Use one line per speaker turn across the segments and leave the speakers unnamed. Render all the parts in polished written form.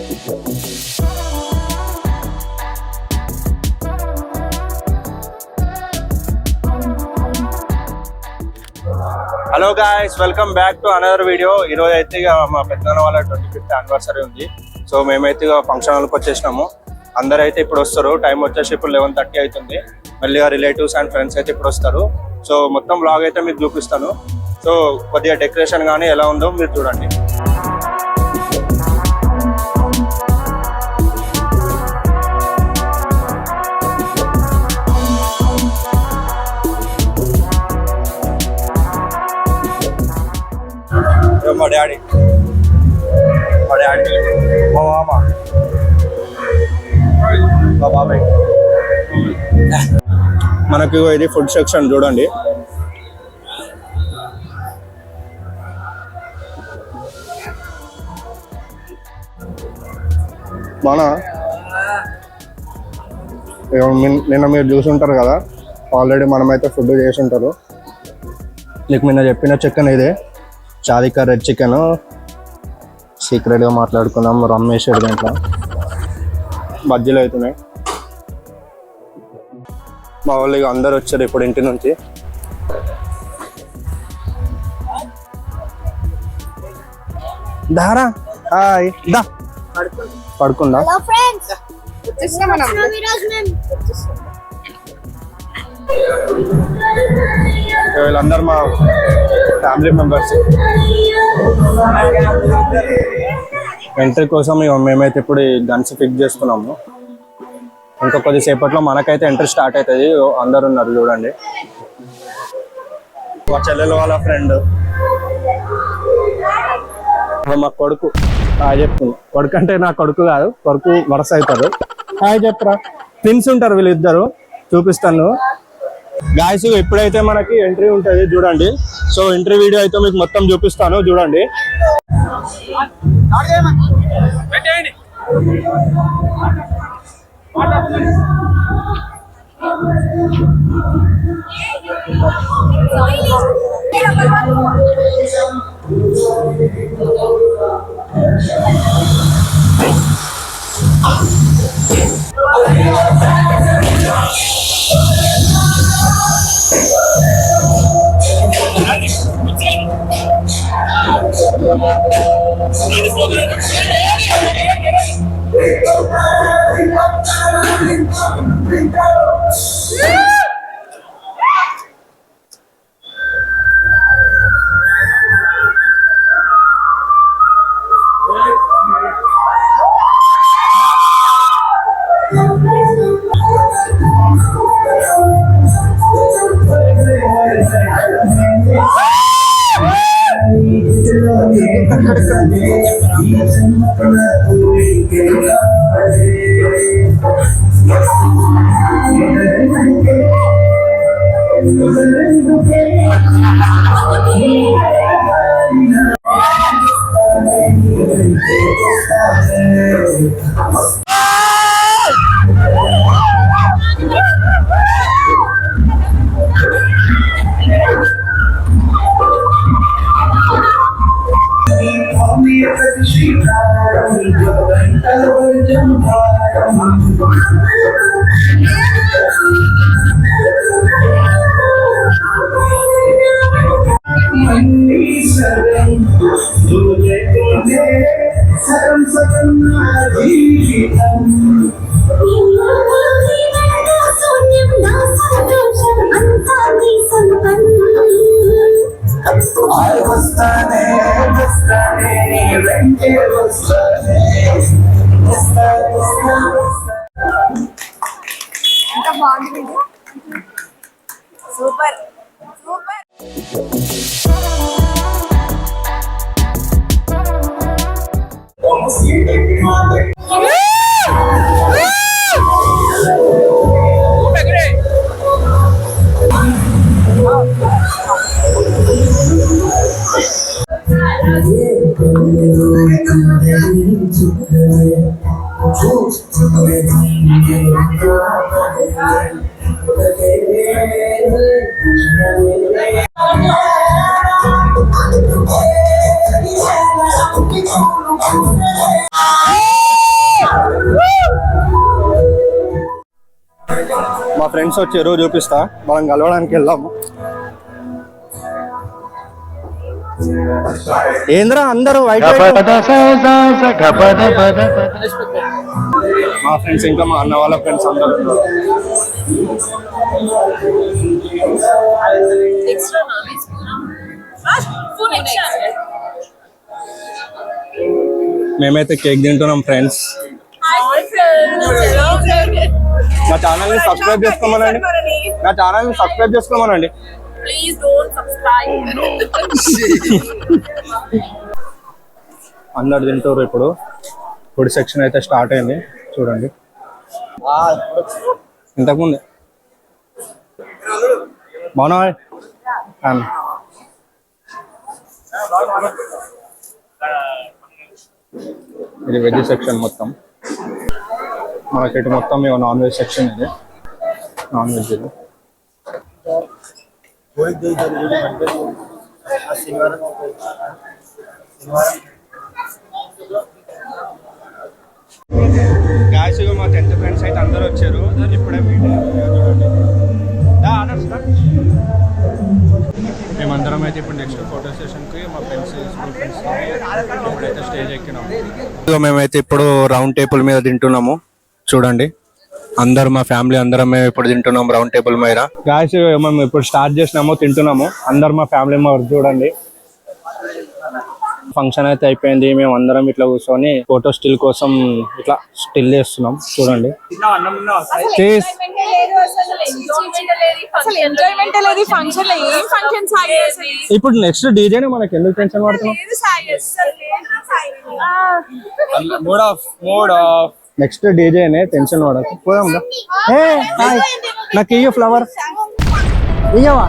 Hello guys, welcome back to another video. ఈరోజు అయితే ఇక మా పెద్దనాన్న వాళ్ళ 25th యానివర్సరీ ఉంది. సో మేమైతే ఇక ఫంక్షన్ హాల్కి వచ్చేసినాము. అందరూ అయితే ఇప్పుడు వస్తారు. టైం వచ్చేసి ఇప్పుడు 11:30 అవుతుంది. మళ్ళీ రిలేటివ్స్ అండ్ ఫ్రెండ్స్ అయితే ఇప్పుడు వస్తారు. సో మొత్తం బ్లాగ్ అయితే మీకు చూపిస్తాను. సో కొద్దిగా డెకరేషన్ కానీ ఎలా ఉందో మీరు చూడండి. మా డాడీ, మా మామ, మా బాబాయ్. మనకు ఇది ఫుడ్ సెక్షన్ చూడండి. నిన్న మీరు చూసుంటారు కదా, ఆల్రెడీ మనమైతే ఫుడ్ చేసి ఉంటారు. నీకు నిన్న చెప్పిన చికెన్ ఇదే, చాదికా రెడ్ చికెన్. సీక్రెట్గా మాట్లాడుకున్నాం. రమ్మేశ్వర్ దాంట్లో బజ్జీలు అవుతున్నాయి. మా వాళ్ళు ఇక అందరు వచ్చారు ఇప్పుడు ఇంటి నుంచి. దారా హాయ్, దా పడుకుందా. వీళ్ళందరూ మా ఫ్యామిలీ మెంబర్స్. ఎంట్రీ కోసం మేమైతే ఇప్పుడు గన్స్ ఫిక్స్ చేసుకున్నాము. ఇంకా కొద్దిసేపట్లో మనకైతే ఎంట్రీ స్టార్ట్ అవుతుంది. అందరు ఉన్నారు చూడండి. మా చెల్లెలు వాళ్ళ ఫ్రెండ్, మా కొడుకు. హాయ్ చెప్తున్నా. కొడుకు అంటే నా కొడుకు కాదు, కొడుకు వరుస అవుతారు. హాయ్ చెప్పరా. ట్విన్స్ ఉంటారు వీళ్ళిద్దరు, చూపిస్తాను. గాయస్ ఎప్పుడైతే మనకి ఎంట్రీ ఉంటుంది చూడండి. సో ఎంట్రీ వీడియో అయితే మీకు మొత్తం చూపిస్తాను చూడండి.
Super super.
ఫ్రెండ్స్ వచ్చారు, చూపిస్తా. మనం కలవడానికి వెళ్దాము. ఏంద్రా అందరూ వైట్ మా ఫ్రెండ్స్ ఇంకా మా అన్న వాళ్ళ ఫ్రెండ్స్ అందరూ మేమైతే కేక్ తింటున్నాం ఫ్రెండ్స్. నా ఛానల్ ని సబ్స్క్రైబ్ చేసుకోమనండి.
Please don't subscribe.
అందరు తింటారు. ఇప్పుడు ఫుడ్ సెక్షన్ అయితే స్టార్ట్ అయింది చూడండి. ఇంతకుముందే బాగున్నా. ఇది వెజ్ సెక్షన్ మొత్తం. మనకి ఇటు మొత్తం నాన్ వెజ్ సెక్షన్. ఇది నాన్ వెజ్. ఇది గాయస్ మా 10th ఫ్రెండ్స్ అయితే అందరూ వచ్చారు. ఇప్పుడే మీట్ చూడండి. మేమందరం అయితే ఇప్పుడు నెక్స్ట్ ఫోటో సెషన్కి మా ఫ్రెండ్స్ స్కూల్ ఫ్రెండ్స్ ఇప్పుడైతే స్టేజ్ ఎక్కినాము. మేమైతే ఇప్పుడు రౌండ్ టేబుల్ మీద తింటున్నాము చూడండి. అందరు మా ఫ్యామిలీ అందరం మేము ఇప్పుడు తింటున్నాం రౌండ్ టేబుల్ మీద. గాయస్ మేము ఇప్పుడు స్టార్ట్ చేసినాము, తింటున్నాము. అందరు మా ఫ్యామిలీ మెంబర్స్ చూడండి. ఫంక్షన్ అయితే అయిపోయింది. మేము అందరం ఇట్లా కూర్చొని ఫోటో స్టిల్ కోసం ఇట్లా స్టిల్ చేస్తున్నాం చూడండి. ఇప్పుడు నెక్స్ట్ డీజేనే మనకి ఎందుకు టెన్షన్ పడుతున్నాం. నెక్స్ట్ డీజేనే టెన్షన్ పడకు. పోదాం. నాకు ఇయ్య ఫ్లవర్ ఇయ్యవా.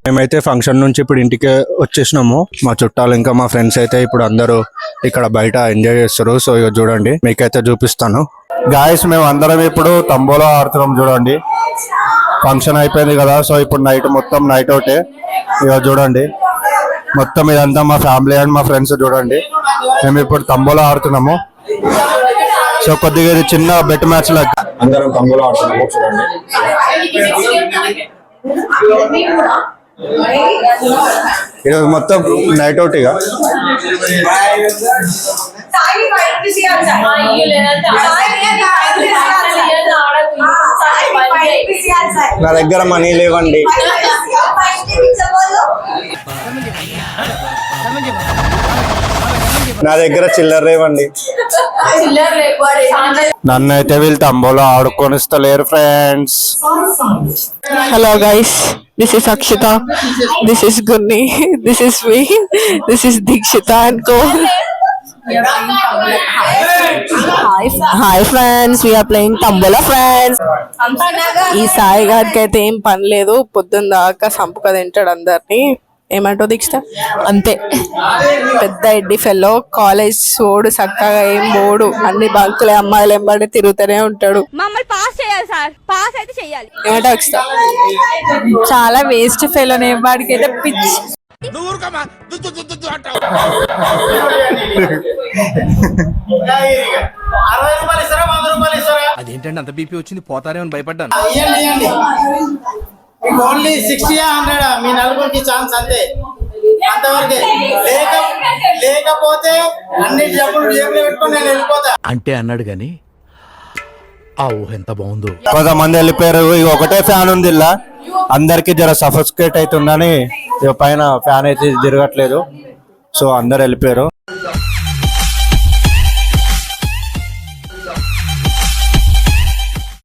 మేమైతే ఫంక్షన్ నుంచి ఇప్పుడు ఇంటికి వచ్చేసినాము. మా చుట్టాలు ఇంకా మా ఫ్రెండ్స్ అయితే ఇప్పుడు అందరూ ఇక్కడ బయట ఎంజాయ్ చేస్తారు. సో ఇక చూడండి మీకైతే చూపిస్తాను. గాయస్ మేము అందరం ఇప్పుడు తంబోలా ఆడుతున్నాం చూడండి. ఫంక్షన్ అయిపోయింది కదా, సో ఇప్పుడు నైట్ మొత్తం నైట్ అవుటే. ఇక చూడండి మొత్తం ఇదంతా మా ఫ్యామిలీ అండ్ మా ఫ్రెండ్స్ చూడండి. మేము ఇప్పుడు తంబోలా ఆడుతున్నాము. సో కొద్దిగా ఇది చిన్న బెట్ మ్యాచ్ లాగా అందరం తంబోలా ఆడుతున్నాము చూడండి. ఈరోజు మొత్తం నైట్ అవుట్. ఇక నా దగ్గర మనీ లేవండి. నా దగ్గర చిల్లర లేవండి. నన్ను అయితే వీళ్ళు తంబోలో ఆడుకొనిస్తలేరు friends.
Hello guys, this is Akshita, this is Gunni, this is me, this is Dikshita and Co. Hi friends, we are playing Tambola friends. ఈ సాయి గారికి అయితే ఏం పని లేదు, పొద్దున్న దాకా సంపుక తింటాడు అందరినీ. ఏమంటావు దీక్ష?
అంతే.
పెద్ద ఎడ్డి ఫెల్లో, కాలేజ్ ఓడు చక్కగా ఏం బోడు, అన్ని బంకులే, అమ్మాయిలు ఎంబడి తిరుగుతూనే ఉంటాడు.
మమ్మల్ని పాస్ చేయాలి సార్, పాస్ అయితే చెయ్యాలి.
ఏమంటావు దీక్ష?
చాలా వేస్ట్ ఫెలోనే, వాడికి అయితే పిచ్చి.
అదేంటండి అంత బీపీ వచ్చింది, పోతారేమని భయపడ్డాను.
మీకు ఓన్లీ 60 100 మీ నలుగురికి ఛాన్స్ అంతే, అంతవరకే. లేకపోతే అన్ని డబ్బులు జేబులో పెట్టుకొని నేను వెళ్ళిపోతా
అంటే అన్నాడు గాని ఆ ఊహ ఎంత బాగుందో.
కొంతమంది వెళ్ళిపోయారు. ఇక ఒకటే ఫ్యాన్ ఉంది ఇలా, అందరికి జర సఫోకేట్ అవుతుందని ఇక పైన ఫ్యాన్ అయితే తిరగట్లేదు. సో అందరు వెళ్ళిపోయారు.